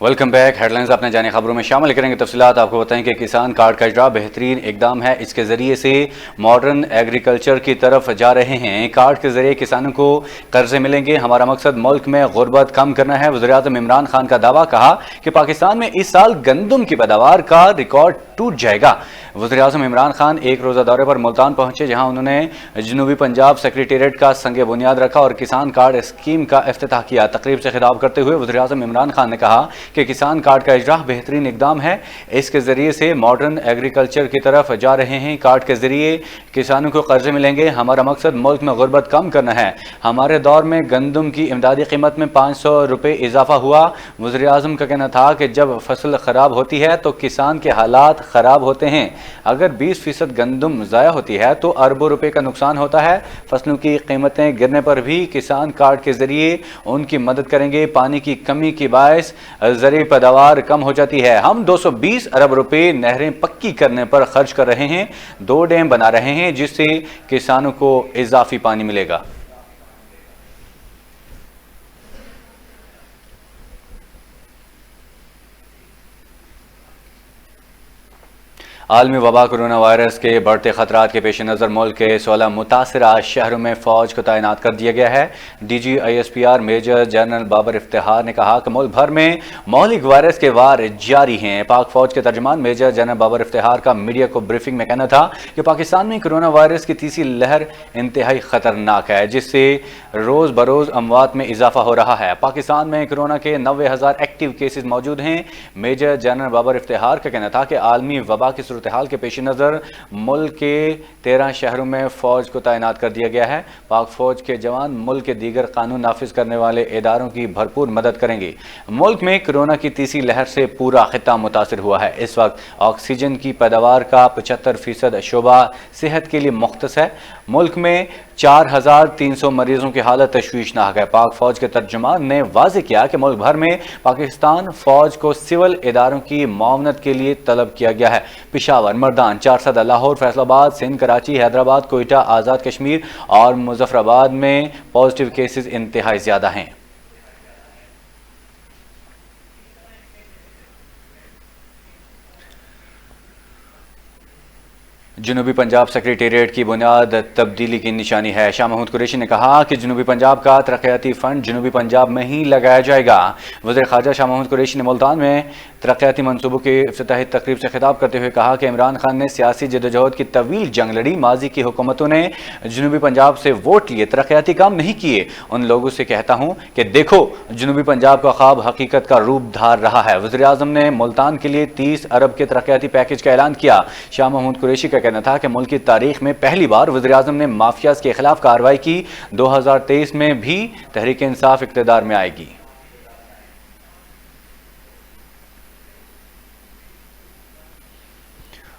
Welcome back. Headlines अपने जाने खबरों में शामिल करेंगे। तफसीलात आपको बताएं कि किसान कार्ड का इजरा बेहतरीन इकदाम है। इसके जरिए से मॉडर्न एग्रीकल्चर की तरफ जा रहे हैं। कार्ड के जरिए किसानों को कर्जे मिलेंगे। हमारा मकसद मुल्क में गुर्बत कम करना है। वज़ीर-ए-आज़म इमरान खान का दावा। कहा कि पाकिस्तान में इस साल गंदम की पैदावार का रिकॉर्ड टूट जाएगा। वज़ीर-ए-आज़म इमरान खान एक रोज़ा दौरे पर मुल्तान पहुंचे, जहां उन्होंने जनूबी पंजाब सेक्रेटेरिएट का संग बुनियाद रखा और किसान कार्ड स्कीम का इफ्तिताह किया। तकरीब से खिताब करते हुए वज़ीर-ए-आज़म इमरान खान ने कहा कि किसान कार्ड का इजरा बेहतरीन इकदाम है। इसके जरिए से मॉडर्न एग्रीकल्चर की तरफ जा रहे हैं। कार्ड के जरिए किसानों को कर्जे मिलेंगे। हमारा मकसद मुल्क में गुर्बत कम करना है। हमारे दौर में गंदम की इमदादी कीमत में 500 रुपये इजाफा हुआ। वज़ीर-ए-आज़म का कहना था कि जब फसल खराब होती है तो किसान के हालात खराब होते हैं। अगर 20% गंदम ज़ाया होती है तो अरबों रुपए का नुकसान होता है। फसलों की कीमतें गिरने पर भी किसान कार्ड के जरिए उनकी मदद करेंगे। पानी की कमी की बायस ज़रूरी पैदावार कम हो जाती है। हम 220 अरब रुपए नहरें पक्की करने पर खर्च कर रहे हैं। 2 डैम बना रहे हैं जिससे किसानों को इजाफी पानी मिलेगा। आलमी वबा कोरोना वायरस के बढ़ते खतरात के पेश नज़र मुल्क के 16 मुतासरा शहरों में फौज को तैनात कर दिया गया है। DG-ISPR major general Babar Iftikhar ने कहा कि मुल्क भर में मौलिक वायरस के वार जारी हैं। पाक फौज के तर्जमान मेजर जनरल बाबर इफ्तिखार का मीडिया को ब्रीफिंग में कहना था कि पाकिस्तान में कोरोना वायरस की तीसरी लहर इंतहाई खतरनाक है, जिससे रोज़ बरोज़ अमवात में इजाफा हो रहा है। पाकिस्तान में कोरोना के 90,000 एक्टिव केसेज मौजूद हैं। मेजर जनरल बाबर इफ्तिखार का कहना था कि आलमी वबा की हाल के पेश नज़र मुल्क के 13 शहरों में फौज को तैनात कर दिया गया है। पाक फौज के जवान मुल्क के दीगर कानून नाफिज करने वाले इदारों की भरपूर मदद करेंगे। मुल्क में कोरोना की तीसरी लहर से पूरा खित्ता मुतासिर हुआ है। इस वक्त ऑक्सीजन की पैदावार का 75% शोबा सेहत के लिए मुख्तस है। मुल्क में 4,300 मरीजों की हालत तशवीशनाक है। पाक फौज के तर्जुमान ने वाज़ेह किया कि मुल्क भर में पाकिस्तान फौज को सिविल इदारों की मुआवनत के लिए तलब किया गया है। पेशावर, मर्दान, चारसदा, लाहौर, फैसलाबाद, सिंध, कराची, हैदराबाद, कोयटा, आज़ाद कश्मीर और मुजफ्फराबाद में पॉजिटिव केसेस इंतहाई ज़्यादा हैं। जनूबी पंजाब सेक्रेटेरिएट की बुनियाद तब्दीली की निशानी है। शाह महमूद कुरैशी ने कहा कि जनूबी पंजाब का तरक्याती फंड जनूबी पंजाब में ही लगाया जाएगा। वज़ीर ख़ारजा शाह महमूद कुरैशी ने मुल्तान में तरक्याती मनसूबों की इफ्तिताही तकरीब से खिताब करते हुए कहा कि इमरान खान ने सियासी जदोजहद की तवील जंग लड़ी। माजी की हुकूमतों ने जनूबी पंजाब से वोट लिए, तरक्याती काम नहीं किए। उन लोगों से कहता हूँ कि देखो, जनूबी पंजाब का ख्वाब हकीकत का रूप धार रहा है। वज़ीर-ए-आज़म ने मुल्तान के लिए 30 अरब के तरक्याती पैकेज का ऐलान किया। शाह महमूद कुरैशी का कहना था कि मुल्क की तारीख में पहली बार वज़ीर-ए-आज़म ने माफियाज के खिलाफ कार्रवाई की। 2023 में भी तहरीक इंसाफ इक़्तिदार में आएगी।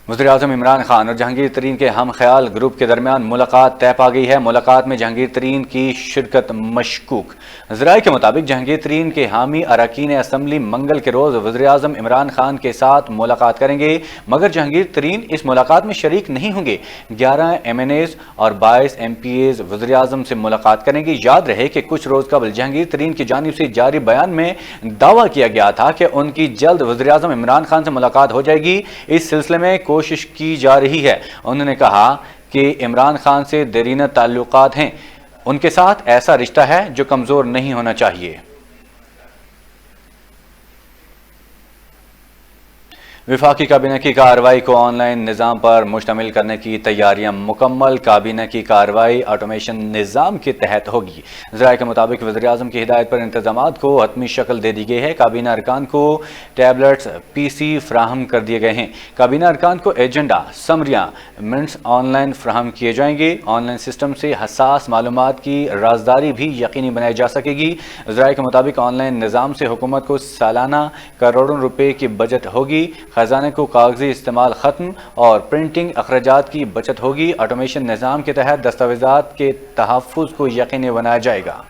वज़ीर-ए-आज़म इमरान खान और जहांगीर तरीन के हम ख्याल ग्रुप के दरमियान मुलाकात तय पा गई है। मुलाकात में जहांगीर तरीन की शिरकत मशकूक। ज़राए के मुताबिक जहांगीर तरीन के हामी अरकान असम्बली मंगल के रोज़ वज़ीर-ए-आज़म इमरान खान के साथ मुलाकात करेंगे, मगर जहांगीर तरीन इस मुलाकात में शरीक नहीं होंगे। 11 MNAs और 22 MPAs वज़ीर-ए-आज़म से मुलाकात करेंगे। याद रहे कि कुछ रोज़ कबल जहांगीर तरीन की जानिब से जारी बयान में दावा किया गया था कि उनकी जल्द वज़ीर-ए-आज़म इमरान खान से मुलाकात हो जाएगी। इस सिलसिले में कोशिश की जा रही है। उन्होंने कहा कि इमरान खान से देरीना ताल्लुकात हैं, उनके साथ ऐसा रिश्ता है जो कमजोर नहीं होना चाहिए। वफाकी काबीना की कार्रवाई को ऑनलाइन निज़ाम पर मुश्तमिल करने की तैयारियां मुकम्मल। काबीना की कार्रवाई ऑटोमेशन निज़ाम के तहत होगी। ज़राए के मुताबिक वज़ीर-ए-आज़म की हिदायत पर इंतज़ामात को हतमी शक्ल दे दी गई है। काबीना अरकान को टैबलेट्स PC फ्राहम कर दिए गए हैं। काबीना अरकान को एजेंडा, समरियाँ, मिनट्स ऑनलाइन फ्राहम किए जाएंगे। ऑनलाइन सिस्टम से हसास मालूमात की राजदारी भी यकीनी बनाई जा सकेगी। ज़राए के मुताबिक ऑनलाइन निज़ाम से हुकूमत को सालाना करोड़ों रुपए की बचत होगी। खजाने को कागजी इस्तेमाल खत्म और प्रिंटिंग अखराजात की बचत होगी। ऑटोमेशन निज़ाम के तहत दस्तावेजात के तहफ़्फ़ुज़ को यकीनी बनाया जाएगा।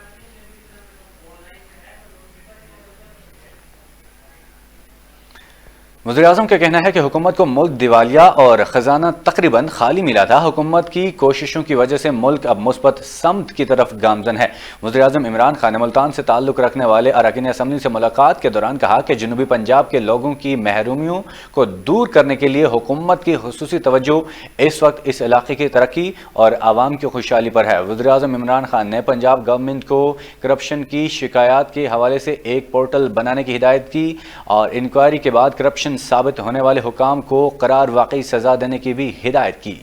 वज़ीर-ए-आज़म का कहना है कि हुकूमत को मुल्क दिवालिया और खजाना तकरीबन खाली मिला था। हुकूमत की कोशिशों की वजह से मुल्क अब मुस्बत समत की तरफ गामजन है। वज़ीर-ए-आज़म इमरान खान ने मुल्तान से ताल्लुक़ रखने वाले अरकान असम्बली से मुलाकात के दौरान कहा कि जनूबी पंजाब के लोगों की महरूमियों को दूर करने के लिए हुकूमत की खुसूसी तवज्जो इस वक्त इस इलाके की तरक्की और आवाम की खुशहाली पर है। वज़ीर-ए-आज़म इमरान खान ने पंजाब गवर्नमेंट को करप्शन की शिकायत के हवाले से एक पोर्टल बनाने की हिदायत की और इंक्वायरी के बाद करप्शन साबित होने वाले हुकाम को करार वाकई सजा देने की भी हिदायत की।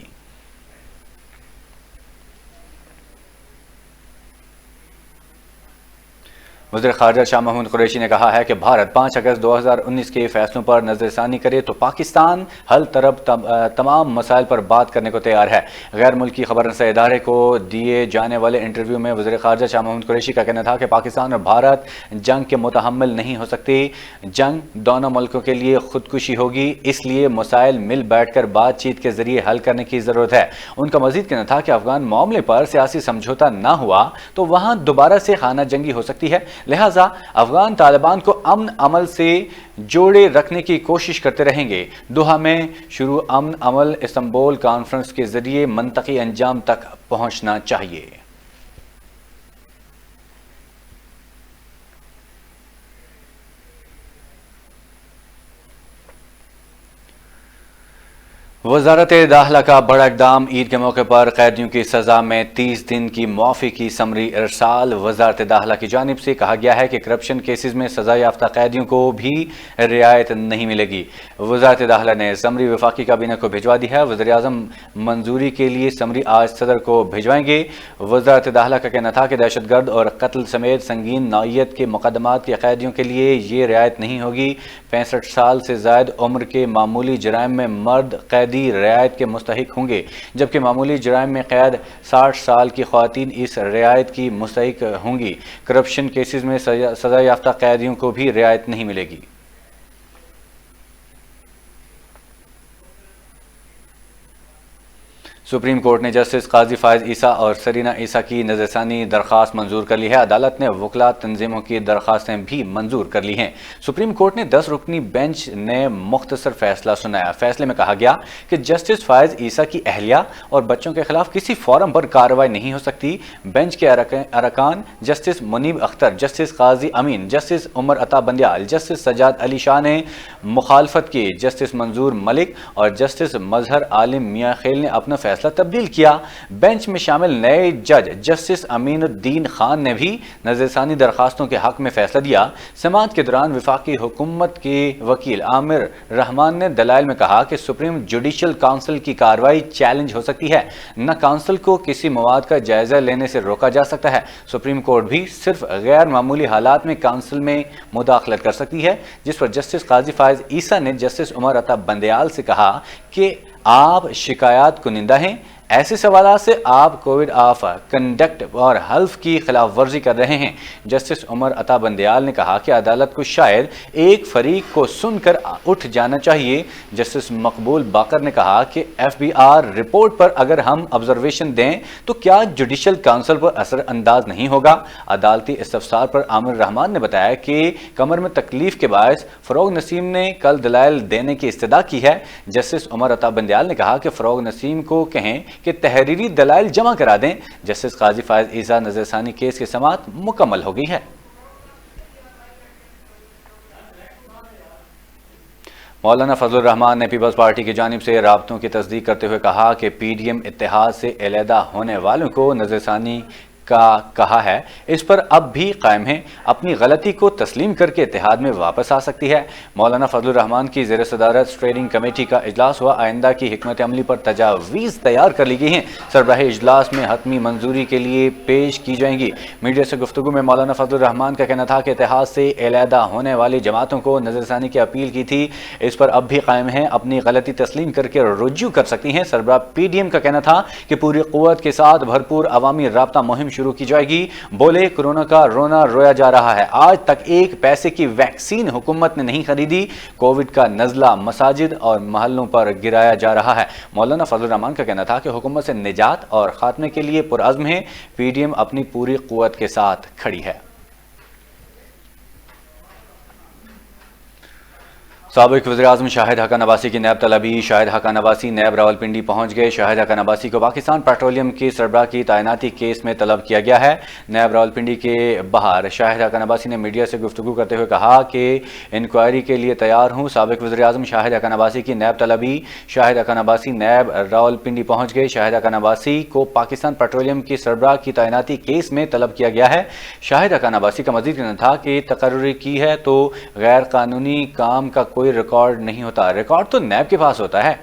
वज़ीर ख़ारजा शाह महमूद कुरैशी ने कहा है कि भारत 5 अगस्त 2019 के फैसलों पर नज़रसानी करे तो पाकिस्तान हल तरफ तमाम मसाइल पर बात करने को तैयार है। गैर मुल्की खबररसा इदारे को दिए जाने वाले इंटरव्यू में वज़ीर ख़ारजा शाह महमूद कुरैशी का कहना था कि पाकिस्तान और भारत जंग के मुतहम्मिल नहीं हो सकते। जंग दोनों मुल्कों के लिए खुदकुशी होगी, इसलिए मसाइल मिल बैठ कर बातचीत के जरिए हल करने की ज़रूरत है। उनका मज़ीद कहना था कि अफगान मामले पर सियासी समझौता न हुआ तो वहाँ दोबारा से खाना जंगी हो सकती है। लिहाजा अफगान तालिबान को अमन अमल से जोड़े रखने की कोशिश करते रहेंगे। दोहा में शुरू अमन अमल इस्तांबुल कॉन्फ्रेंस के जरिए मंतकी अंजाम तक पहुंचना चाहिए। वज़ारत दाखिला का बड़ा इक़दाम, ईद के मौके पर कैदियों की सज़ा में 30 दिन की मुआफ़ी की समरी इरसाल। वज़ारत दाखिला की जानिब से कहा गया है कि करप्शन केसेस में सज़ा याफ्ता कैदियों को भी रियायत नहीं मिलेगी। वज़ारत दाखिला ने समरी वफाकी काबीना को भिजवा दी है। वज़ीर-ए-आज़म मंजूरी के लिए समरी आज सदर को भिजवाएंगे। वज़ारत दाखिला का कहना था कि दहशतगर्द और कत्ल समेत संगीन नौइयत के मुकदमात के कैदियों के लिए ये रियायत नहीं होगी। 65 साल से ज़ायद उम्र के मामूली जराइम में मर्द कैदी रियायत के मुस्तहिक होंगे, जबकि मामूली जराइम में कैद 60 साल की ख़वातीन इस रियायत की मुस्तहिक होंगी। करप्शन केसेस में सजा याफ्ता कैदियों को भी रियायत नहीं मिलेगी। सुप्रीम कोर्ट ने जस्टिस काजी फायज ईसा और सरीना ईसा की नज़रसानी दरख्वास्त मंजूर कर ली है। अदालत ने वकला तंजीमों की दरख्वास्तें भी मंजूर कर ली हैं। सुप्रीम कोर्ट ने 10 रुकनी बेंच ने मुख्तसर फैसला सुनाया। फैसले में कहा गया कि जस्टिस फायज ईसा की अहलिया और बच्चों के खिलाफ किसी फोरम पर कार्रवाई नहीं हो सकती। बेंच के अरकान जस्टिस मुनीब अख्तर, जस्टिस काजी अमीन, जस्टिस उमर अता बंदियाल, जस्टिस सजाद अली शाह ने मुखालफत की। जस्टिस मंजूर मलिक और जस्टिस मजहर आलिम मियाँ खेल ने अपना फैसला तब्दील किया। बेंच में शामिल नए जज जस्टिस अमीनुद्दीन खान ने भी नज़रसानी दरखास्तों के हक में फैसला दिया। समाअत के दौरान वफाकी हुकूमत के वकील आमिर रहमान ने दलाइल में कहा कि सुप्रीम जुडिशल काउंसिल की कार्रवाई चैलेंज हो सकती है, न काउंसिल को किसी मवाद का जायजा लेने से रोका जा सकता है। सुप्रीम कोर्ट भी सिर्फ गैर मामूली हालात में काउंसिल में मुदाखलत कर सकती है, जिस पर जस्टिस काजी फायज ईसा ने जस्टिस उमर अता बंदियाल से कहा कि आप शिकायत कुनिंदा हैं। ऐसे सवालों से आप कोविड ऑफ कंडक्ट और हल्फ की खिलाफ वर्जी कर रहे हैं। जस्टिस उमर अता बंदियाल ने कहा कि अदालत को शायद एक फरीक को सुनकर उठ जाना चाहिए। जस्टिस मकबूल बाकर ने कहा कि FBI रिपोर्ट पर अगर हम ऑब्जर्वेशन दें तो क्या जुडिशल काउंसिल पर असर अंदाज नहीं होगा। अदालती इस्तफसार पर आमिर रहमान ने बताया कि कमर में तकलीफ के बायस फरोग नसीम ने कल दलाइल देने की इस्तदा की है। जस्टिस उमर अता बंदियाल ने कहा कि फरोग नसीम को कहें कि तहरीरी दलाइल जमा करा दें। जस्टिस काजी फायज ईसा नज़रसानी केस की समाअत मुकम्मल हो गई है। मौलाना फजलुर रहमान ने पीपल्स पार्टी की जानिब से राबतों की तस्दीक करते हुए कहा कि PDM इत्तेहाद से अलहदा होने वालों को नज़रसानी का कहा है, इस पर अब भी कायम है, अपनी गलती को तस्लीम करके इत्तेहाद में वापस आ सकती है। मौलाना फजलुर रहमान की ज़ेर सदारत स्टेयरिंग कमेटी का इजलास हुआ। आइंदा की हिकमत अमली पर तजावीज़ तैयार कर ली गई हैं, सरबराह इजलास में हतमी मंजूरी के लिए पेश की जाएंगी। मीडिया से गुफ्तगू में मौलाना फजलुर रहमान का कहना था कि इत्तेहाद से अलहदा होने वाली जमातों को नज़रसानी की अपील की थी, इस पर अब भी कायम है, अपनी गलती तस्लीम करके रुजू कर सकती हैं। सरबराह PDM का कहना था कि पूरी क़ुव्वत के साथ भरपूर अवामी राब्ता मुहिम शुरू की जाएगी। बोले कोरोना का रोना रोया जा रहा है, आज तक एक पैसे की वैक्सीन हुकूमत ने नहीं खरीदी। कोविड का नज़ला मसाजिद और महल्लों पर गिराया जा रहा है। मौलाना फजलुर रहमान का कहना था कि हुकूमत से निजात और खात्मे के लिए पुरअज़्म है। PDM अपनी पूरी क़ुव्वत के साथ खड़ी है। سابق وزیراعظم شاہد حقان عباسی کی نیب طلبی۔ شاہد حقان عباسی نیب راولپنڈی پہنچ گئے۔ شاہد حقان عباسی کو پاکستان پیٹرولیم کی سربراہ کی تعیناتی کیس میں طلب کیا گیا ہے۔ نیب راولپنڈی کے باہر شاہد حقان عباسی نے میڈیا سے گفتگو کرتے ہوئے کہا کہ انکوائری کے لیے تیار ہوں۔ سابق وزیراعظم شاہد حقان عباسی کی نیب طلبی۔ شاہد حقان عباسی نیب راولپنڈی پہنچ گئے۔ شاہد حقان عباسی کو پاکستان پیٹرولیم کی سربراہ کی تعیناتی کیس میں طلب کیا گیا ہے۔ شاہد حقان عباسی کا مزید کہنا تھا کہ تقرری کی ہے تو غیر قانونی کام کا کوئی ریکارڈ نہیں ہوتا، ریکارڈ تو نیب کے پاس ہوتا ہے۔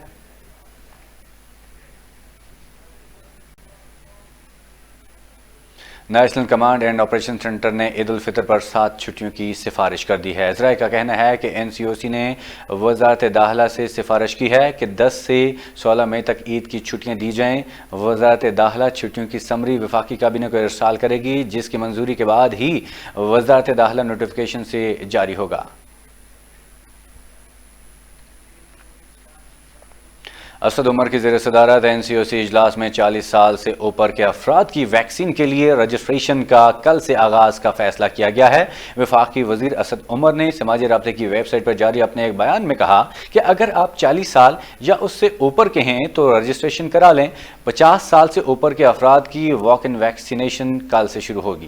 National command and operation centre نے عید الفطر پر 7 چھٹیوں کی سفارش کر دی ہے۔ اسرائیل کا کہنا ہے کہ NCOC نے وزارت داخلہ سے سفارش کی ہے کہ 10 سے 16 مئی تک عید کی چھٹیاں دی جائیں۔ وزارت داخلہ چھٹیوں کی سمری وفاقی کابینہ کو ارسال کرے گی، جس کی منظوری کے بعد ہی وزارت داخلہ نوٹیفیکیشن سے جاری ہوگا۔ اسد عمر کی زیر صدارت NCOC اجلاس میں 40 سال سے اوپر کے افراد کی ویکسین کے لیے رجسٹریشن کا کل سے آغاز کا فیصلہ کیا گیا ہے۔ وفاقی وزیر اسد عمر نے سماجی رابطے کی ویب سائٹ پر جاری اپنے ایک بیان میں کہا کہ اگر آپ 40 سال یا اس سے اوپر کے ہیں تو رجسٹریشن کرا لیں۔ 50 سال سے اوپر کے افراد کی واک ان ویکسینیشن کل سے شروع ہوگی۔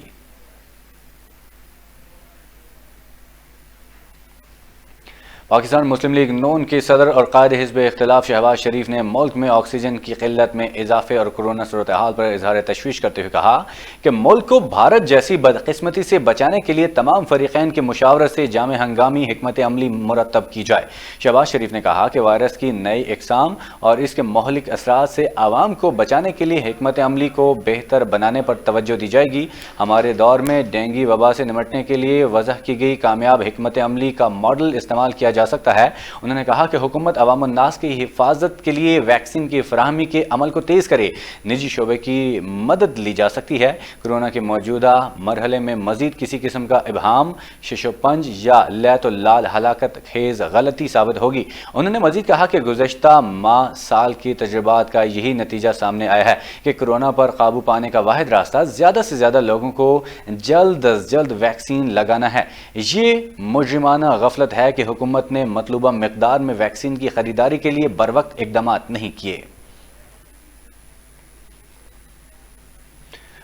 پاکستان مسلم لیگ نون کے صدر اور قائد حزب اختلاف شہباز شریف نے ملک میں آکسیجن کی قلت میں اضافے اور کورونا صورتحال پر اظہار تشویش کرتے ہوئے کہا کہ ملک کو بھارت جیسی بدقسمتی سے بچانے کے لیے تمام فریقین کے مشاورت سے جامع ہنگامی حکمت عملی مرتب کی جائے۔ شہباز شریف نے کہا کہ وائرس کی نئی اقسام اور اس کے مہلک اثرات سے عوام کو بچانے کے لیے حکمت عملی کو بہتر بنانے پر توجہ دی جائے گی۔ ہمارے دور میں ڈینگی وبا سے نمٹنے کے لیے وضع کی گئی کامیاب حکمت عملی کا ماڈل استعمال کیا جا سکتا ہے۔ انہوں نے کہا کہ حکومت عوام الناس کی حفاظت کے لیے ویکسین کی فراہمی کے عمل کو تیز کرے، نجی شعبے کی مدد لی جا سکتی ہے۔ کورونا کے موجودہ مرحلے میں مزید کسی قسم کا ابہام، شش و پنج یا لیت و لال ہلاکت خیز غلطی ثابت ہوگی۔ انہوں نے مزید کہا کہ گزشتہ ماہ سال کی تجربات کا یہی نتیجہ سامنے آیا ہے کہ کورونا پر قابو پانے کا واحد راستہ زیادہ سے زیادہ لوگوں کو جلد از جلد ویکسین لگانا ہے۔ یہ مجرمانہ غفلت ہے کہ حکومت نے مطلوبہ مقدار میں ویکسین کی خریداری کے لیے بروقت اقدامات نہیں کیے۔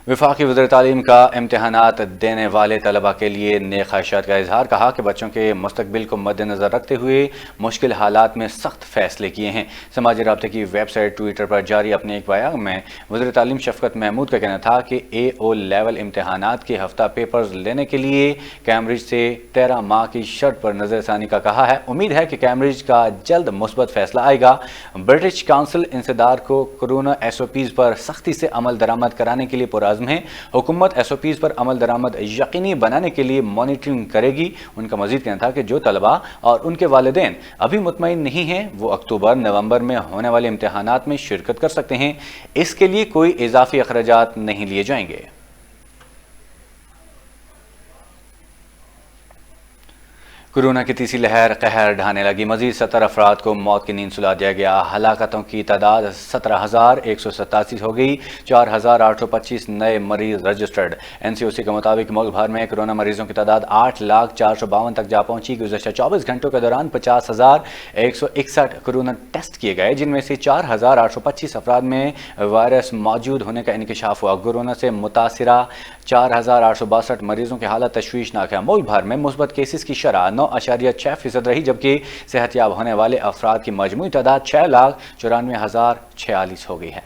وفاقی وزیر تعلیم کا امتحانات دینے والے طلبہ کے لیے نیک خواہشات کا اظہار، کہا کہ بچوں کے مستقبل کو مد نظر رکھتے ہوئے مشکل حالات میں سخت فیصلے کیے ہیں۔ سماجی رابطے کی ویب سائٹ ٹویٹر پر جاری اپنے ایک بیان میں وزیر تعلیم شفقت محمود کا کہنا تھا کہ AO لیول امتحانات کے ہفتہ پیپرز لینے کے لیے کیمبرج سے 13 ماہ کی شرط پر نظر ثانی کا کہا ہے۔ امید ہے کہ کیمبرج کا جلد مثبت فیصلہ آئے گا۔ برٹش کونسل انسداد کو کورونا SOPs پر سختی سے عمل درآمد کرانے کے لیے پرعزم ہے۔ حکومت SOPs پر عمل درآمد یقینی بنانے کے لیے مانیٹرنگ کرے گی۔ ان کا مزید کہنا تھا کہ جو طلبہ اور ان کے والدین ابھی مطمئن نہیں ہیں وہ اکتوبر نومبر میں ہونے والے امتحانات میں شرکت کر سکتے ہیں۔ اس کے لیے کوئی اضافی اخراجات نہیں لیے جائیں گے۔ کورونا کی تیسری لہر قہر ڈھانے لگی، مزید 70 افراد کو موت کی نیند سلا دیا گیا۔ ہلاکتوں کی تعداد 17,187 ہو گئی، 4,825 نئے مریض رجسٹرڈ۔ NCOC کے مطابق ملک بھر میں کورونا مریضوں کی تعداد 8,04,52 تک جا پہنچی۔ گزشتہ 24 گھنٹوں کے دوران 50,161 کورونا ٹیسٹ کیے گئے، جن میں سے 4,825 افراد میں وائرس موجود ہونے کا انکشاف ہوا۔ کورونا سے متاثرہ 4,862 مریضوں کی حالت تشویشناک ہے۔ ملک بھر میں مثبت کیسز کی شرح 9.6% رہی، جبکہ صحت یاب ہونے والے افراد کی مجموعی تعداد 6,94,046 ہو گئی ہے۔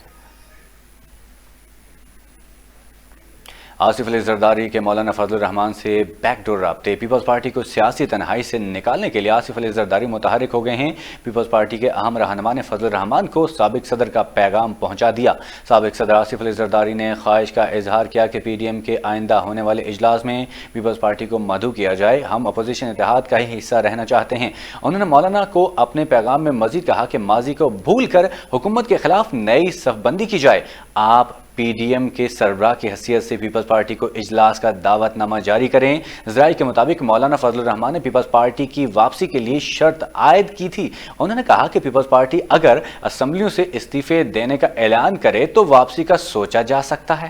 آصف علی زرداری کے مولانا فضل الرحمان سے بیک ڈور رابطے، پیپلز پارٹی کو سیاسی تنہائی سے نکالنے کے لیے آصف علی زرداری متحرک ہو گئے ہیں۔ پیپلز پارٹی کے اہم رہنما نے فضل الرحمان کو سابق صدر کا پیغام پہنچا دیا۔ سابق صدر آصف علی زرداری نے خواہش کا اظہار کیا کہ PDM کے آئندہ ہونے والے اجلاس میں پیپلز پارٹی کو مدعو کیا جائے، ہم اپوزیشن اتحاد کا ہی حصہ رہنا چاہتے ہیں۔ انہوں نے مولانا کو اپنے پیغام میں مزید کہا کہ ماضی کو بھول کر حکومت کے خلاف نئی صف بندی کی جائے۔ آپ PDM کے سربراہ کی حیثیت سے پیپلز پارٹی کو اجلاس کا دعوت نامہ جاری کریں۔ ذرائع کے مطابق مولانا فضل الرحمان نے پیپلز پارٹی کی واپسی کے لیے شرط عائد کی تھی۔ انہوں نے کہا کہ پیپلز پارٹی اگر اسمبلیوں سے استعفے دینے کا اعلان کرے تو واپسی کا سوچا جا سکتا ہے۔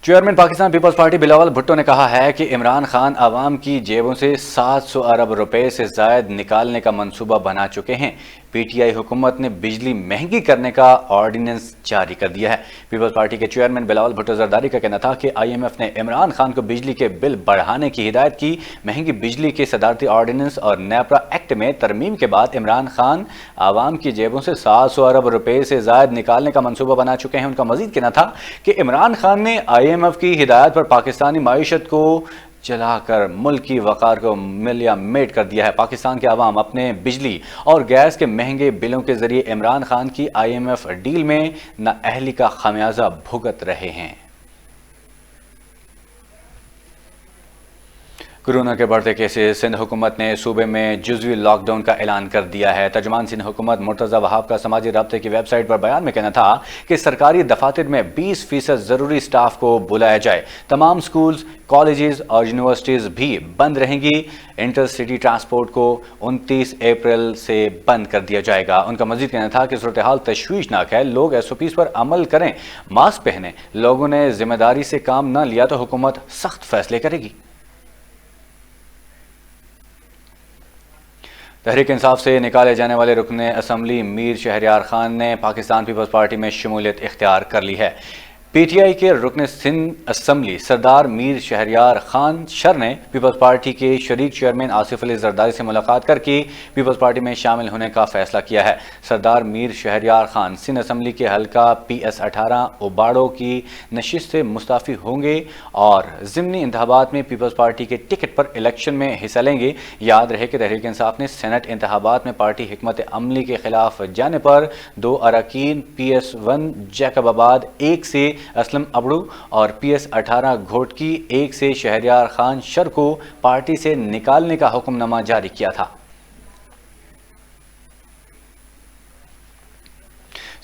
چیئرمین پاکستان پیپلز پارٹی بلاول بھٹو نے کہا ہے کہ عمران خان عوام کی جیبوں سے 700 ارب روپے سے زائد نکالنے کا منصوبہ بنا چکے ہیں۔ پی ٹی آئی حکومت نے بجلی مہنگی کرنے کا آرڈیننس جاری کر دیا ہے۔ پیپلز پارٹی کے چیئرمین بلاول بھٹو زرداری کا کہنا تھا کہ آئی ایم ایف نے عمران خان کو بجلی کے بل بڑھانے کی ہدایت کی۔ مہنگی بجلی کے صدارتی آرڈیننس اور نیپرا ایکٹ میں ترمیم کے بعد عمران خان عوام کی جیبوں سے 700 ارب روپے سے زائد نکالنے کا منصوبہ بنا چکے ہیں۔ ان کا مزید کہنا تھا کہ عمران خان نے آئی ایم ایف کی ہدایت پر پاکستانی معیشت کو چلا کر ملک کی وقار کو ملیا میٹ کر دیا ہے۔ پاکستان کے عوام اپنے بجلی اور گیس کے مہنگے بلوں کے ذریعے عمران خان کی آئی ایم ایف ڈیل میں نااہلی کا خمیازہ بھگت رہے ہیں۔ کورونا کے بڑھتے کیسز، سندھ حکومت نے صوبے میں جزوی لاک ڈاؤن کا اعلان کر دیا ہے۔ ترجمان سندھ حکومت مرتضی وہاب کا سماجی رابطے کی ویب سائٹ پر بیان میں کہنا تھا کہ سرکاری دفاتر میں 20% ضروری سٹاف کو بلایا جائے۔ تمام سکولز، کالجز اور یونیورسٹیز بھی بند رہیں گی۔ انٹر سٹی ٹرانسپورٹ کو 29 اپریل سے بند کر دیا جائے گا۔ ان کا مزید کہنا تھا کہ صورتحال تشویشناک ہے، لوگ ایس او پیز پر عمل کریں، ماسک پہنیں۔ لوگوں نے ذمہ داری سے کام نہ لیا تو حکومت سخت فیصلے کرے گی۔ تحریک انصاف سے نکالے جانے والے رکن اسمبلی میر شہریار خان نے پاکستان پیپلز پارٹی میں شمولیت اختیار کر لی ہے۔ پی ٹی آئی کے رکن سندھ اسمبلی سردار میر شہریار خان شر نے پیپلز پارٹی کے شریک چیئرمین آصف علی زرداری سے ملاقات کر کے پیپلز پارٹی میں شامل ہونے کا فیصلہ کیا ہے۔ سردار میر شہریار خان سندھ اسمبلی کے حلقہ PS18 اوباڑو کی نشست سے مستعفی ہوں گے اور ضمنی انتخابات میں پیپلز پارٹی کے ٹکٹ پر الیکشن میں حصہ لیں گے۔ یاد رہے کہ تحریک انصاف نے سینٹ انتخابات میں پارٹی حکمت عملی کے خلاف جانے پر 2 اراکین PS1 جیکب آباد 1 سے اسلم ابڑو اور PS18 گھوٹکی 1 سے شہریار خان شر کو پارٹی سے نکالنے کا حکم نامہ جاری کیا تھا۔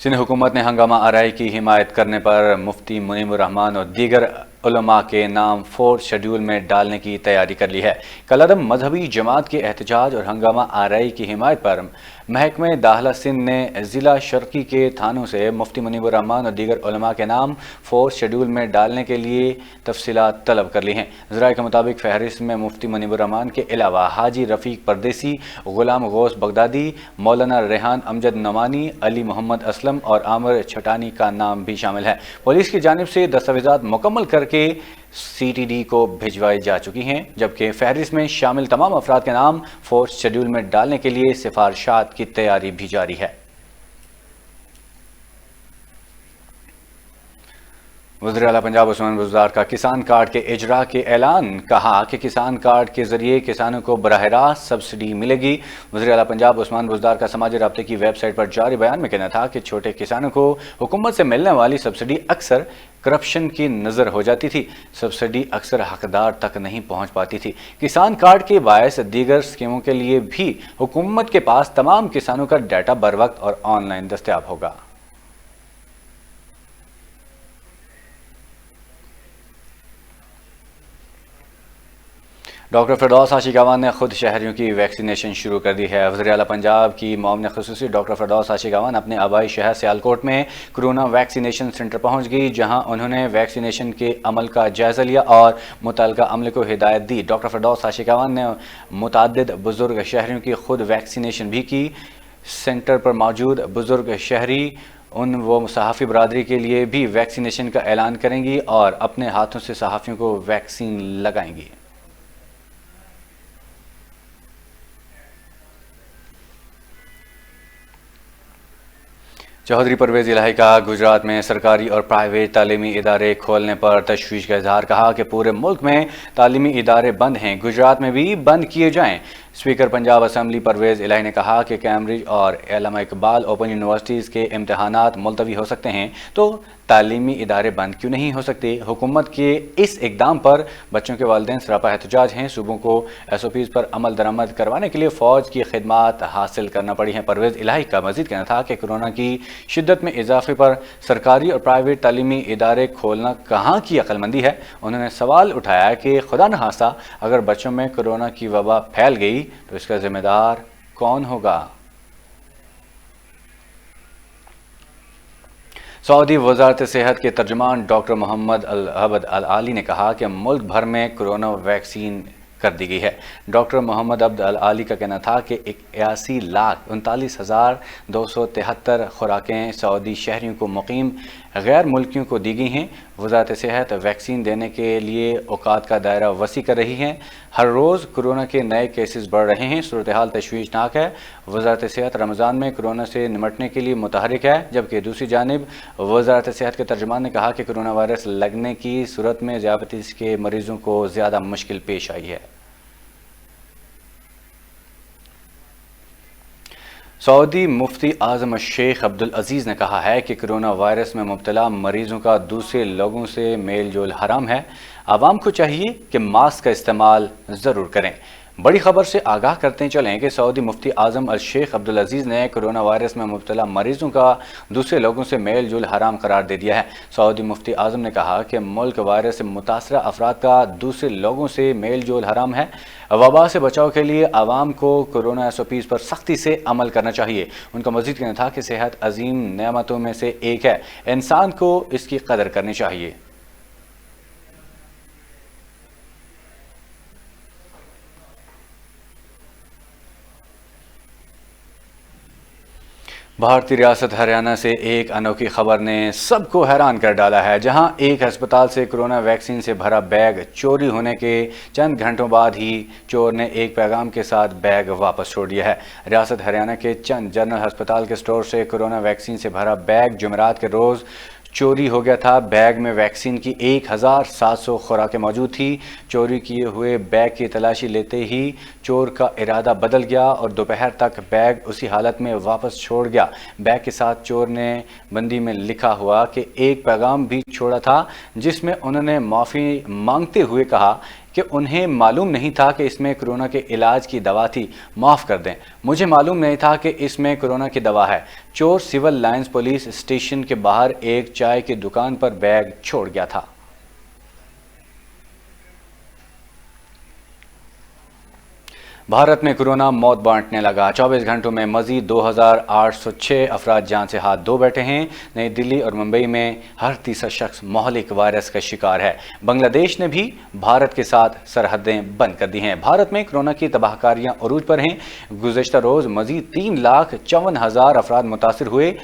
سندھ حکومت نے ہنگامہ آرائی کی حمایت کرنے پر مفتی منیب الرحمان اور دیگر علماء کے نام 4 شیڈول میں ڈالنے کی تیاری کر لی ہے۔ کالعدم مذہبی جماعت کے احتجاج اور ہنگامہ آرائی کی حمایت پر محکمہ داخلہ سندھ نے ضلع شرقی کے تھانوں سے مفتی منیب الرحمان اور دیگر علماء کے نام 4 شیڈول میں ڈالنے کے لیے تفصیلات طلب کر لی ہیں۔ ذرائع کے مطابق فہرست میں مفتی منیب الرحمان کے علاوہ حاجی رفیق پردیسی، غلام غوث بغدادی، مولانا ریحان امجد نعمانی، علی محمد اسلم اور عامر چھٹانی کا نام بھی شامل ہے۔ پولیس کی جانب سے دستاویزات مکمل کر کے CTD کو بھجوائی جا چکی ہیں، جبکہ فہرست میں شامل تمام افراد کے نام 4 شیڈول میں ڈالنے کے لیے سفارشات کی تیاری بھی جاری ہے۔ وزیر اعلیٰ پنجاب عثمان بزدار کا کسان کارڈ کے اجراء کے اعلان، کہا کہ کسان کارڈ کے ذریعے کسانوں کو براہ راست سبسڈی ملے گی۔ وزیر اعلیٰ پنجاب عثمان بزدار کا سماجی رابطے کی ویب سائٹ پر جاری بیان میں کہنا تھا کہ چھوٹے کسانوں کو حکومت سے ملنے والی سبسڈی اکثر کرپشن کی نظر ہو جاتی تھی۔ سبسڈی اکثر حقدار تک نہیں پہنچ پاتی تھی۔ کسان کارڈ کے باعث دیگر اسکیموں کے لیے بھی حکومت کے پاس تمام کسانوں کا ڈیٹا بروقت اور آن لائن دستیاب ہوگا۔ ڈاکٹر فردوس آشیگاوان نے خود شہریوں کی ویکسینیشن شروع کر دی ہے۔ وزیر اعلیٰ پنجاب کی معاون خصوصی ڈاکٹر فردوس آشیگاوان اپنے آبائی شہر سیالکوٹ میں کورونا ویکسینیشن سینٹر پہنچ گئی، جہاں انہوں نے ویکسینیشن کے عمل کا جائزہ لیا اور متعلقہ عملے کو ہدایت دی۔ ڈاکٹر فردوس آشیگاوان نے متعدد بزرگ شہریوں کی خود ویکسینیشن بھی کی۔ سینٹر پر موجود بزرگ شہری وہ صحافی برادری کے لیے بھی ویکسینیشن کا اعلان کریں گی اور اپنے ہاتھوں سے صحافیوں کو ویکسین لگائیں گی۔ چودھری پرویز الہی کا گجرات میں سرکاری اور پرائیویٹ تعلیمی ادارے کھولنے پر تشویش کا اظہار، کہا کہ پورے ملک میں تعلیمی ادارے بند ہیں، گجرات میں بھی بند کیے جائیں۔ اسپیکر پنجاب اسمبلی پرویز الہی نے کہا کہ کیمبرج اور علامہ اقبال اوپن یونیورسٹیز کے امتحانات ملتوی ہو سکتے ہیں تو تعلیمی ادارے بند کیوں نہیں ہو سکتے؟ حکومت کے اس اقدام پر بچوں کے والدین سراپا احتجاج ہیں۔ صوبوں کو SOPs پر عمل درآمد کروانے کے لیے فوج کی خدمات حاصل کرنا پڑی ہیں۔ پرویز الہی کا مزید کہنا تھا کہ کورونا کی شدت میں اضافے پر سرکاری اور پرائیویٹ تعلیمی ادارے کھولنا کہاں کی عقل مندی ہے۔ انہوں نے سوال اٹھایا کہ خدا نخواستہ اگر بچوں میں کورونا کی وبا پھیل گئی تو اس کا ذمہ دار کون ہوگا؟ सऊदी वजारत सेहत के तर्जुमान डॉक्टर मोहम्मद अल अबद अल आली ने कहा कि मुल्क भर में कोरोना वैक्सीन कर दी गई है। डॉक्टर मोहम्मद अब्द अल आली का कहना था कि 81,39,273 खुराकें सऊदी शहरियों को मुकीम गैर मुल्कियों को दी गई हैं। वजारत सेहत वैक्सीन देने के लिए औकात का दायरा वसी कर रही है। हर रोज़ कोरोना के नए केसेस बढ़ रहे हैं। सूरत हाल तशवीशनाक है। वजारत सेहत रमज़ान में कोरोना से निमटने के लिए मुतहरिक है, जबकि दूसरी जानिब वजारत सेहत के तर्जुमान ने कहा कि कोरोना वायरस लगने की सूरत में ज़ियादतीस के मरीजों को ज़्यादा मुश्किल पेश आई है। सऊदी मुफ्ती आज़म शेख अब्दुल अजीज़ ने कहा है कि कोरोना वायरस में मुब्तला मरीजों का दूसरे लोगों से मेल जोल हराम है। आवाम को चाहिए कि मास्क का इस्तेमाल ज़रूर करें। बड़ी खबर से आगाह करते चलें कि सऊदी मुफ्ती आज़म अल शेख अब्दुल अजीज़ ने कोरोना वायरस में मुब्तला मरीजों का दूसरे लोगों से मेल जोल हराम करार दे दिया है। सऊदी मुफ्ती आज़म ने कहा कि मुल्क वायरस से मुतासरा अफराद का दूसरे लोगों से मेल जोल हराम है। वबा से बचाव के लिए आवाम को कोरोना SOPs पर सख्ती से अमल करना चाहिए। उनका मज़ीद कहना था कि सेहत अजीम नेमतों में से एक है, इंसान को इसकी कदर करनी चाहिए। भारतीय रियासत हरियाणा से एक अनोखी खबर ने सबको हैरान कर डाला है, जहां एक अस्पताल से कोरोना वैक्सीन से भरा बैग चोरी होने के चंद घंटों बाद ही चोर ने एक पैगाम के साथ बैग वापस छोड़ दिया है। रियासत हरियाणा के चंद जनरल अस्पताल के स्टोर से कोरोना वैक्सीन से भरा बैग जुमेरात के रोज़ चोरी हो गया था। बैग में वैक्सीन की 1,700 खुराकें मौजूद थी। चोरी किए हुए बैग की तलाशी लेते ही चोर का इरादा बदल गया और दोपहर तक बैग उसी हालत में वापस छोड़ गया। बैग के साथ चोर ने बंदी में लिखा हुआ कि एक पैगाम भी छोड़ा था, जिसमें उन्होंने माफ़ी मांगते हुए कहा कि उन्हें मालूम नहीं था कि इसमें कोरोना के इलाज की दवा थी, माफ़ कर दें, मुझे मालूम नहीं था कि इसमें कोरोना की दवा है। चोर सिविल लाइंस पुलिस स्टेशन के बाहर एक चाय की दुकान पर बैग छोड़ गया था। भारत में कोरोना मौत बांटने लगा। 24 घंटों में मजीद 2,806 अफराद जान से हाथ धो बैठे हैं। नई दिल्ली और मुंबई में हर तीसरा शख्स मोहलिक वायरस का शिकार है। बांग्लादेश ने भी भारत के साथ सरहदें बंद कर दी हैं। भारत में कोरोना की तबाहकारियां अरूज पर हैं। गुज़श्ता रोज़ मजीद 3,54,000 अफराद मुतासिर हुए।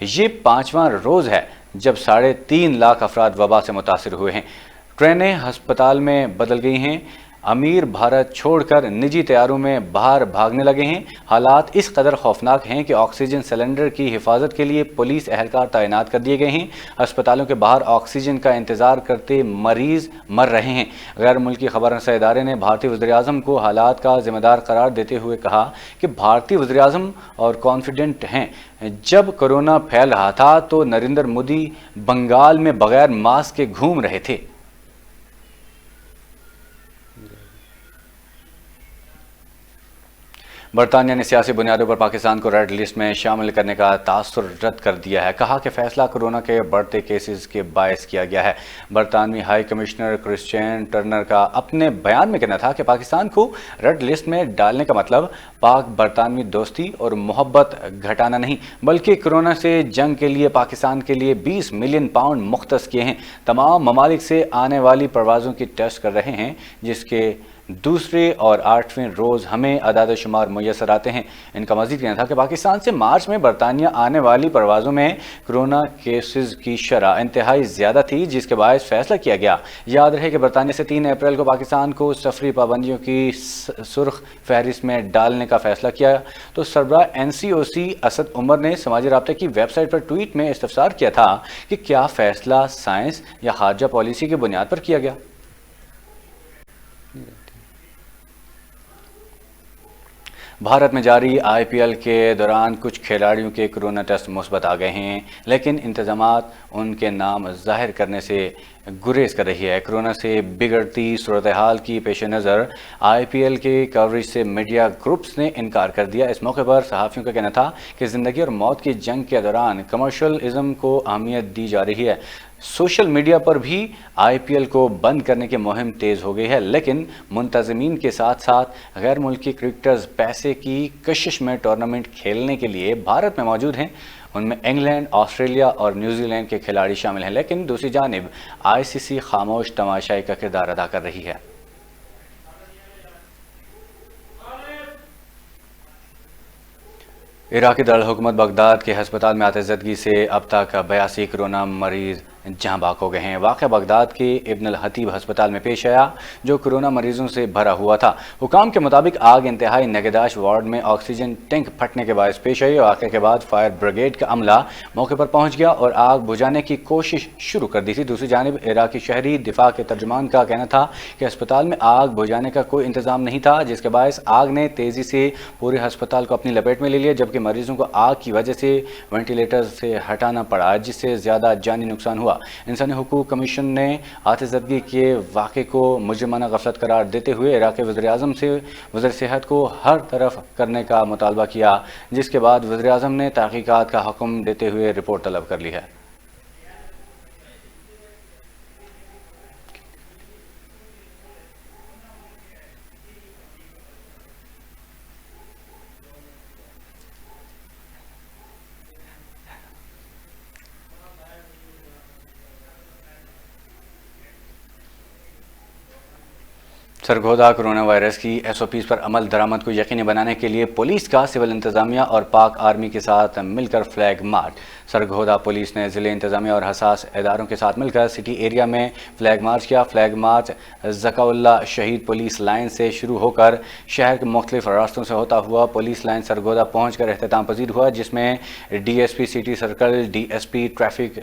ये 5वां रोज़ है जब 3.5 लाख अफराद वबा से मुतासिर हुए हैं। ट्रेनें अस्पताल में बदल गई हैं। अमीर भारत छोड़कर निजी तैयारों में बाहर भागने लगे हैं। हालात इस कदर खौफनाक हैं कि ऑक्सीजन सिलेंडर की हिफाजत के लिए पुलिस एहलकार तैनात कर दिए गए हैं। अस्पतालों के बाहर ऑक्सीजन का इंतजार करते मरीज मर रहे हैं। गैर मुल्की खबर रसा इदारे ने भारतीय वज़ीर-ए-आज़म को हालात का जिम्मेदार करार देते हुए कहा कि भारतीय वज़ीर-ए-आज़म और कॉन्फिडेंट हैं। जब कोरोना फैल रहा था तो नरेंद्र मोदी बंगाल में बगैर मास्क के घूम रहे थे। बरतानिया ने सियासी बुनियादों पर पाकिस्तान को रेड लिस्ट में शामिल करने का तासुर रद्द कर दिया है। कहा कि फैसला कोरोना के बढ़ते केसेस के बायस किया गया है। बरतानवी हाई कमिश्नर क्रिश्चियन टर्नर का अपने बयान में कहना था कि पाकिस्तान को रेड लिस्ट में डालने का मतलब पाक बरतानवी दोस्ती और मोहब्बत घटाना नहीं, बल्कि कोरोना से जंग के लिए पाकिस्तान के लिए 20 मिलियन पाउंड मुख्तस किए हैं। तमाम ममालिक से आने वाली परवाज़ों की टेस्ट कर रहे हैं, जिसके दूसरे और 8वें रोज़ हमें अदाद शुमार मुयसर आते हैं। इनका मज़ीद कहना था कि पाकिस्तान से मार्च में बरतानिया आने वाली परवाज़ों में कोरोना केसेस की शरह इंतहाई ज़्यादा थी, जिसके बायस फैसला किया गया। याद रहे कि बरतानिया से 3 अप्रैल को पाकिस्तान को सफरी पाबंदियों की सुर्ख फहरिस्त में डालने का फैसला किया तो सरबराह NCOC असद उमर ने समाजी राब्ते की वेबसाइट पर ट्वीट में इस्तफसार किया था कि क्या फैसला साइंस या खारजा पॉलिसी की बुनियाद पर किया गया। भारत में जारी IPL के दौरान कुछ खिलाड़ियों के कोरोना टेस्ट मुस्बत आ गए हैं, लेकिन इंतजामात उनके नाम जाहिर करने से गुरेज कर रही है। कोरोना से बिगड़ती सूरत हाल की पेश नज़र IPL के कवरेज से मीडिया ग्रुप्स ने इनकार कर दिया। इस मौके पर सहाफ़ियों का कहना था कि ज़िंदगी और मौत की जंग के दौरान कमर्शलिज्म को अहमियत दी जा रही है। सोशल मीडिया पर भी आईपीएल को बंद करने की मुहिम तेज हो गई है, लेकिन मुंतजमीन के साथ साथ गैर मुल्की क्रिकेटर्स पैसे की कशिश में टूर्नामेंट खेलने के लिए भारत में मौजूद हैं। उनमें इंग्लैंड, ऑस्ट्रेलिया और न्यूजीलैंड के खिलाड़ी शामिल हैं, लेकिन दूसरी जानिब आईसीसी खामोश तमाशाई का किरदार अदा कर रही है। इराकी दारुल-हुकूमत बगदाद के हस्पताल में आतिशज़दगी से अब तक 82 कोरोना मरीज जहां बाक हो गए हैं। वाक़या बगदाद के इब्न अल हतीब हस्पताल में पेश आया, जो कोरोना मरीजों से भरा हुआ था। हुकाम के मुताबिक आग इंतहाई निगहदाश्त वार्ड में ऑक्सीजन टैंक फटने के बायस पेश आई। वाक़े के बाद फायर ब्रिगेड का अमला मौके पर पहुंच गया और आग बुझाने की कोशिश शुरू कर दी थी। दूसरी जानिब इराकी शहरी दिफा के तर्जुमान का कहना था कि अस्पताल में आग बुझाने का कोई इंतजाम नहीं था, जिसके बायस आग ने तेजी से पूरे अस्पताल को अपनी लपेट में ले लिया, जबकि मरीजों को आग की वजह से वेंटिलेटर से हटाना पड़ा, जिससे ज्यादा जानी नुकसान हुआ। इंसानी हुकूक कमीशन ने आतिशज़दगी के वाक़े को मुजरिमाना गफलत करार देते हुए इराक़ी वज़ीर-ए-आज़म से वज़ीर सेहत को हर तरफ करने का मुतालबा किया, जिसके बाद वज़ीर-ए-आज़म ने तहक़ीक़ात का हुक्म देते हुए रिपोर्ट तलब कर ली है। सरगोदा कोरोना वायरस की एसओपीज़ पर अमल दरामद को यकीनी बनाने के लिए पुलिस का सिविल इंतजामिया और पाक आर्मी के साथ मिलकर फ्लैग मार्च। सरगोदा पुलिस ने ज़िले इंतजामिया और हसास इदारों के साथ मिलकर सिटी एरिया में फ्लैग मार्च किया। फ्लैग मार्च ज़काउल्ला शहीद पुलिस लाइन से शुरू होकर शहर के मुख्तलिफ रास्तों से होता हुआ पुलिस लाइन सरगोदा पहुँच कर अख्ताम पजीर हुआ, जिसमें DSP city circle, DSP traffic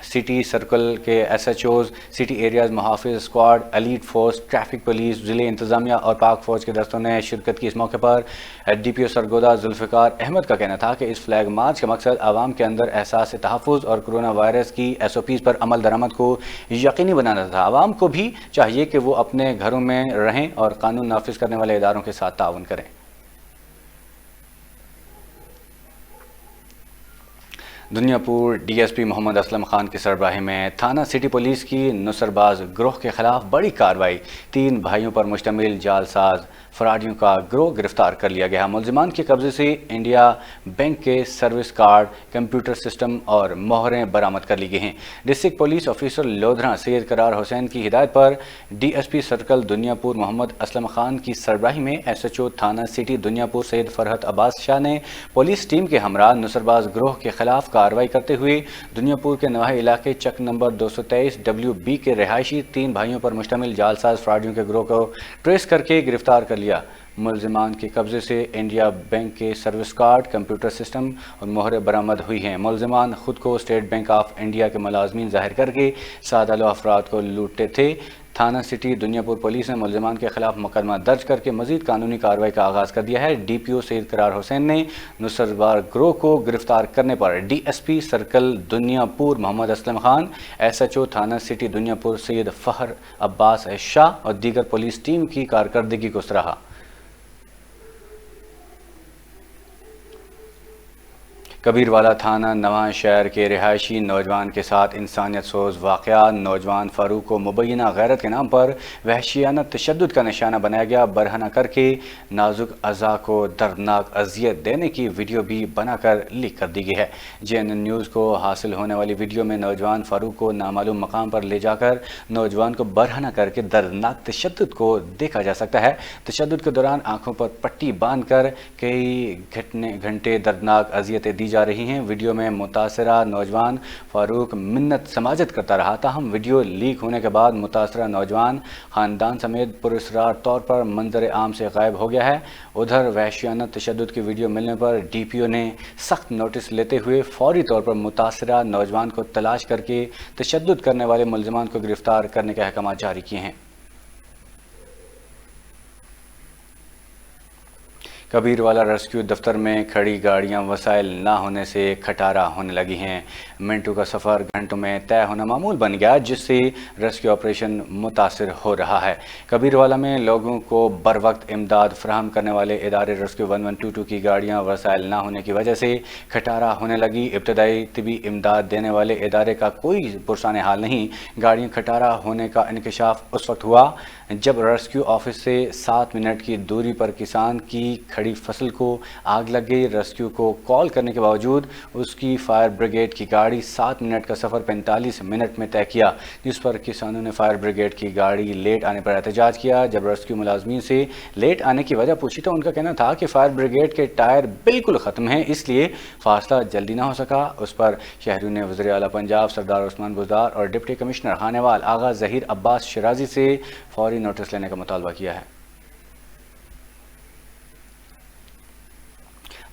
city circle के SHOs, सिटी एरियाज मुहाफिज squad, elite force, traffic police, ज़िले इंतजामिया और पाक फौज के दस्तों ने शिरकत की। इस मौके पर DPO सरगोदा जुल्फ़िकार अहमद का कहना था कि इस फ्लैग मार्च का मकसद आवाम के अंदर एहसास तहफ़्फ़ुज़ और कोरोना वायरस की SOPs पर अमल दरामद को यकीनी बनाना था। आवाम को भी चाहिए कि वो अपने घरों में रहें और कानून नाफिज करने वाले इदारों के साथ ताउन करें। दुनियापुर DSP मोहम्मद असलम खान की सरबराही में थाना सिटी पुलिस की नुसरबाज ग्रोह के खिलाफ बड़ी कार्रवाई। 3 भाइयों पर मुश्तमिल जालसाज फराडियों का ग्रोह गिरफ्तार कर लिया गया। मुलजिमान के कब्जे से इंडिया बैंक के सर्विस कार्ड, कंप्यूटर सिस्टम और मोहरें बरामद कर ली गई हैं। District police officer Lodhran Syed Qarar Hussain की हिदायत पर DSP सर्कल दुनियापुर मोहम्मद असलम खान की सरबराही में SHO थाना सिटी दुनियापुर सैयद फरहत अब्बास शाह ने पुलिस टीम के हमरा नुसरबाज ग्रोह के खिलाफ कार्रवाई करते हुए दुनियापुर के नवाही इलाके चक नंबर 223 WB के रहायशी 3 भाइयों पर मुश्तमिल जालसाज फ्राडियों के ग्रोह को ट्रेस करके गिरफ्तार कर लिया। मुलजिमान के कब्जे से इंडिया बैंक के सर्विस कार्ड, कंप्यूटर सिस्टम और मोहरें बरामद हुई हैं। मुलजिमान खुद को स्टेट बैंक ऑफ इंडिया के मुलाजमीन जाहिर करके सादा अफराद को लूटते थे। थाना सिटी दुनियापुर पुलिस ने मुलजिमान के खिलाफ मुकदमा दर्ज करके मजीद कानूनी कार्रवाई का आगाज़ कर दिया है। DPO सैयद करार हुसैन ने नुसरबाज ग्रोह को गिरफ्तार करने पर DSP circle Duniyapur Mohammad Aslam Khan, SHO थाना सिटी दुनियापुर सैयद फहर अब्बास शाह और दीगर पुलिस टीम की कारकर्दगी को सराहा। कबीरवाला थाना नवां शहर के रिहायशी नौजवान के साथ इंसानियत सोज वाक़या। नौजवान फारूक को मुबैना गैरत के नाम पर वहशियाना तशद्दुद का निशाना बनाया गया। बरहना करके नाजुक अज़ा को दर्दनाक अजियत देने की वीडियो भी बनाकर लीक कर दी गई है। JNN न्यूज़ को हासिल होने वाली वीडियो में नौजवान फारूक को नामालूम मकाम पर ले जाकर नौजवान को बरहना करके दर्दनाक तशद्दुद को देखा जा सकता है। तशद्दुद के दौरान आंखों पर पट्टी बांध कर कई घंटे दर्दनाक अजियतें दी जा रही हैं। वीडियो में मुतासरा नौजवान फारूक मिन्नत समाजत करता रहा, ताहम वीडियो लीक होने के बाद मुतासरा नौजवान खानदान समेत पुरस्रार तौर पर मंजर आम से गायब हो गया है। उधर वहशियाना तशद्दुद की वीडियो मिलने पर DPO ने सख्त नोटिस लेते हुए फौरी तौर पर मुतासरा नौजवान को तलाश करके तशद्दुद करने वाले मुलजिमान को गिरफ्तार करने के अहकाम जारी किए हैं। کبیر والا ریسکیو دفتر میں کھڑی گاڑیاں وسائل نہ ہونے سے کھٹارا ہونے لگی ہیں۔ منٹوں کا سفر گھنٹوں میں طے ہونا معمول بن گیا، جس سے ریسکیو آپریشن متاثر ہو رہا ہے۔ کبیر والا میں لوگوں کو بر وقت امداد فراہم کرنے والے ادارے ریسکیو 1122 کی گاڑیاں وسائل نہ ہونے کی وجہ سے کھٹارا ہونے لگی۔ ابتدائی طبی امداد دینے والے ادارے کا کوئی پرسان حال نہیں۔ گاڑیاں کھٹارا ہونے کا انکشاف اس وقت ہوا جب ریسکیو آفس سے 7 منٹ کی دوری پر کسان کی کھڑی فصل کو آگ لگ گئی۔ ریسکیو کو کال کرنے کے باوجود اس کی فائر بریگیڈ کی گاڑی 7 منٹ کا سفر 45 منٹ میں طے کیا، جس پر کسانوں نے فائر بریگیڈ کی گاڑی لیٹ آنے پر احتجاج کیا۔ جب ریسکیو ملازمین سے لیٹ آنے کی وجہ پوچھی تو ان کا کہنا تھا کہ فائر بریگیڈ کے ٹائر بالکل ختم ہیں، اس لیے فاصلہ جلدی نہ ہو سکا۔ اس پر شہریوں نے وزیر اعلیٰ پنجاب سردار عثمان بزدار اور ڈپٹی کمشنر خانیوال آغا ظہیر عباس شرازی سے فوری نوٹس لینے کا مطالبہ کیا ہے۔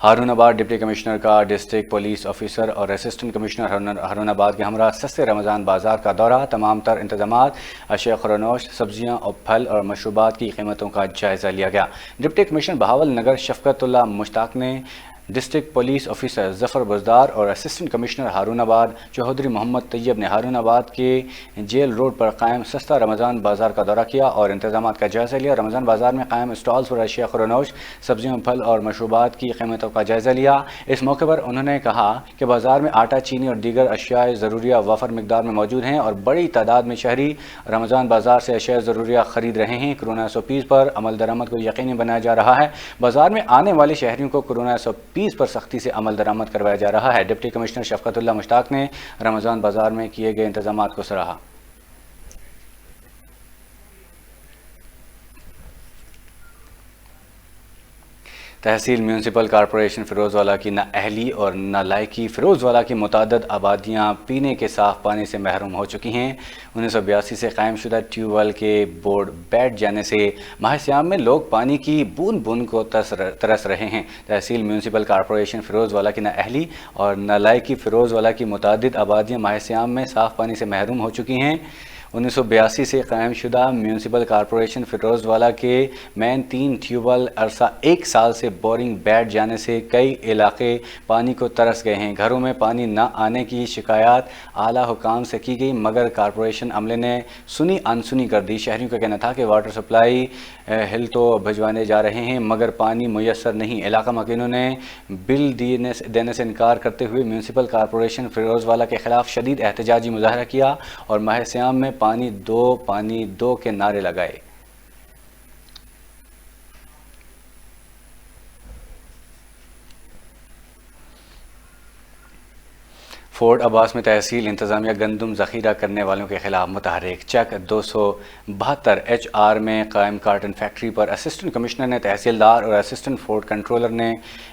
ہارون آباد ڈپٹی کمشنر کا ڈسٹرکٹ پولیس آفیسر اور اسسٹنٹ کمشنر ہارون آباد کے ہمراہ سستے رمضان بازار کا دورہ، تمام تر انتظامات، اشیاء خورنوش، سبزیاں اور پھل اور مشروبات کی قیمتوں کا جائزہ لیا گیا۔ ڈپٹی کمشنر بہاول نگر شفقت اللہ مشتاق نے ڈسٹرکٹ پولیس آفیسر ظفر بزدار اور اسسٹنٹ کمشنر ہارون آباد چوہدری محمد طیب نے ہارون آباد کے جیل روڈ پر قائم سستا رمضان بازار کا دورہ کیا اور انتظامات کا جائزہ لیا۔ رمضان بازار میں قائم اسٹالز پر اشیاء خورنوش، سبزیوں، پھل اور مشروبات کی قیمتوں کا جائزہ لیا۔ اس موقع پر انہوں نے کہا کہ بازار میں آٹا، چینی اور دیگر اشیاء ضروریہ وافر مقدار میں موجود ہیں اور بڑی تعداد میں شہری رمضان بازار سے اشیاء ضروریہ خرید رہے ہیں۔ کورونا SOPs پر عمل درآمد کو یقینی بنایا جا رہا ہے۔ بازار میں آنے والے شہریوں کو کورونا SOPs پر سختی سے عمل درآمد کروایا جا رہا ہے۔ ڈپٹی کمشنر شفقت اللہ مشتاق نے رمضان بازار میں کیے گئے انتظامات کو سراہا۔ تحصیل میونسپل کارپوریشن فیروزوالہ کی نااہلی اور نالائقی۔ فیروزوالہ کی متعدد آبادیاں پینے کے صاف پانی سے محروم ہو چکی ہیں۔ 1982 سے قائم شدہ ٹیوب ویل کے بورڈ بیٹھ جانے سے ماہ سیام میں لوگ پانی کی بوند بوند کو ترس رہے ہیں۔ تحصیل میونسپل کارپوریشن فیروزوالہ کی نااہلی اور نالائقی۔ فیروزوالہ کی متعدد آبادیاں ماہ سیام میں صاف پانی سے محروم ہو چکی ہیں۔ 1982 سے قائم شدہ میونسپل کارپوریشن فیروزوالہ کے مین 3 ٹیوب ویل عرصہ 1 سال سے بورنگ بیٹھ جانے سے کئی علاقے پانی کو ترس گئے ہیں۔ گھروں میں پانی نہ آنے کی شکایات اعلیٰ حکام سے کی گئی، مگر کارپوریشن عملے نے سنی انسنی کر دی۔ شہریوں کا کہنا تھا کہ واٹر سپلائی ہل تو بھجوانے جا رہے ہیں مگر پانی میسر نہیں۔ علاقہ مکینوں نے بل دینے سے انکار کرتے ہوئے میونسپل کارپوریشن فیروزوالہ کے خلاف شدید احتجاجی مظاہرہ کیا اور ماہ سیام میں پانی دو کے نعرے لگائے۔ فورٹ عباس میں تحصیل انتظامیہ گندم ذخیرہ کرنے والوں کے خلاف متحرک۔ چک 272 HR میں قائم کارٹن فیکٹری پر اسسٹنٹ کمشنر نے تحصیلدار اور اسسٹنٹ فورٹ کنٹرولر نے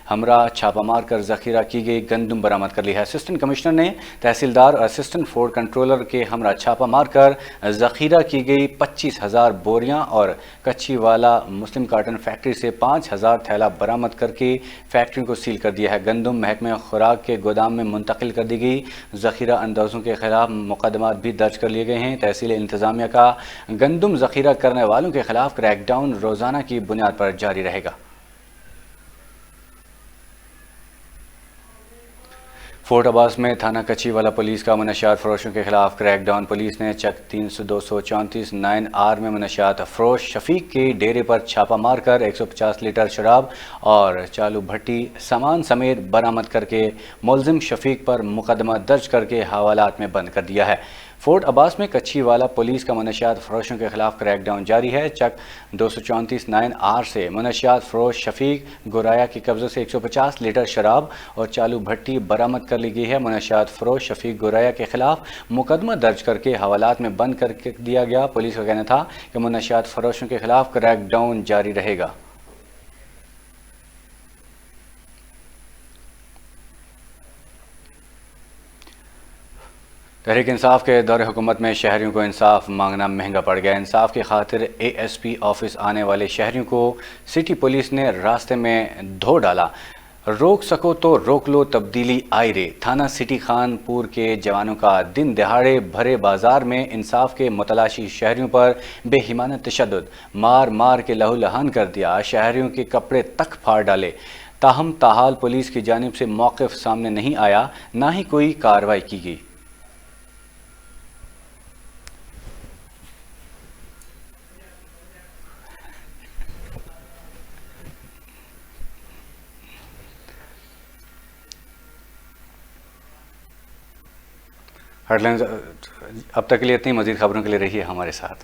ہمراہ چھاپہ مار کر ذخیرہ کی گئی گندم برآمد کر لی ہے۔ اسسٹنٹ کمشنر نے تحصیلدار اور اسسٹنٹ فورٹ کنٹرولر کے ہمراہ چھاپہ مار کر ذخیرہ کی گئی 25,000 بوریاں اور کچھی والا مسلم کارٹن فیکٹری سے 5,000 تھیلا برآمد کر کے فیکٹری کو سیل کر دیا ہے۔ گندم محکمہ خوراک کے گودام میں منتقل کر دی گئی۔ ذخیرہ اندوزوں کے خلاف مقدمات بھی درج کر لیے گئے ہیں۔ تحصیل انتظامیہ کا گندم ذخیرہ کرنے والوں کے خلاف کریک ڈاؤن روزانہ کی بنیاد پر جاری رہے گا۔ فورٹ عباس میں تھانہ کچھی والا پولیس کا منشیات فروشوں کے خلاف کریک ڈاؤن۔ پولیس نے چک 234 9R میں منشیات فروش شفیق کے ڈیرے پر چھاپہ مار کر 150 لیٹر شراب اور چالو بھٹی سامان سمیت برآمد کر کے ملزم شفیق پر مقدمہ درج کر کے حوالات میں بند کر دیا ہے۔ فورٹ عباس میں کچھی والا پولیس کا منشیات فروشوں کے خلاف کریک ڈاؤن جاری ہے۔ چک 234 9R سے منشیات فروش شفیق گورایا کے قبضے سے 150 لیٹر شراب اور چالو بھٹی برآمد کر لی گئی ہے۔ منشیات فروش شفیق گورایا کے خلاف مقدمہ درج کر کے حوالات میں بند کر دیا گیا۔ پولیس کا کہنا تھا کہ منشیات فروشوں کے خلاف کریک ڈاؤن جاری رہے گا۔ تحریک انصاف کے دور حکومت میں شہریوں کو انصاف مانگنا مہنگا پڑ گیا۔ انصاف کی خاطر ASP آفس آنے والے شہریوں کو سٹی پولیس نے راستے میں دھو ڈالا۔ روک سکو تو روک لو تبدیلی آئی رے، تھانہ سٹی خان پور کے جوانوں کا دن دہاڑے بھرے بازار میں انصاف کے متلاشی شہریوں پر بے ہیمانہ تشدد، مار مار کے لہو لہان کر دیا، شہریوں کے کپڑے تک پھاڑ ڈالے۔ تاہم تاحال پولیس کی جانب سے موقف سامنے نہیں آیا، نہ ہی کوئی کارروائی کی گئی۔ ہیڈ لائنز اب تک کے لیے اتنی، مزید خبروں کے لیے رہیے ہمارے ساتھ۔